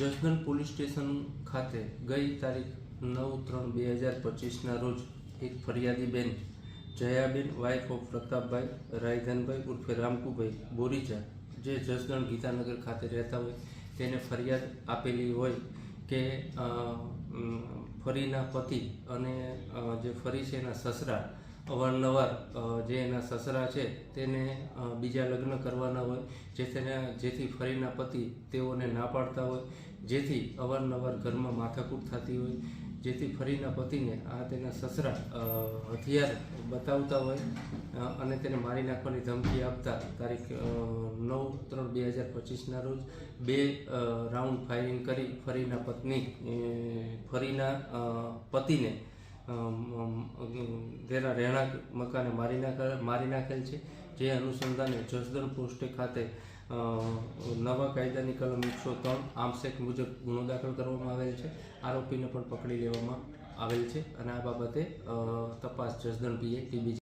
Jasdan police station ખાતે ગઈ તારીખ 9/3/2025ના રોજ એક ફરિયાદી બેન જયાબેન વાઇફ ઓફ પ્રતાપભાઈ રાયધનભાઈ ઉર્ફે રામકુભાઈ બોરીચા જે જસદણ ગીતાનગર ખાતે રહેતા હોય તેને ફરિયાદ આપેલી હોય કે ફરીના પતિ અને જે ફરી છે એના સસરા અવારનવાર જે એના સસરા છે તેને બીજા લગ્ન કરવાના હોય જેથી ફરીના પતિ તેઓને ના પાડતા હોય, જેથી અવારનવાર ઘરમાં માથાકૂટ થતી હોય, જેથી ફરીના પતિને તેના સસરા હથિયાર બતાવતા હોય અને તેને મારી નાખવાની ધમકી આપતા તારીખ 9/3/2025ના રોજ 2 રાઉન્ડ ફાયરિંગ કરી ફરીના પતિને તેના રહેણાંક મકાને મારી નાખેલ છે. જે અનુસંધાને જસદણ પોસ્ટે ખાતે નવા કાયદાની કલમ 103 આર્મ્સ એક્ટ મુજબ ગુનો દાખલ કરવામાં આવેલ છે. આરોપીને પણ પકડી લેવામાં આવેલ છે અને આ બાબતે તપાસ જસદણ પીએ ટીબી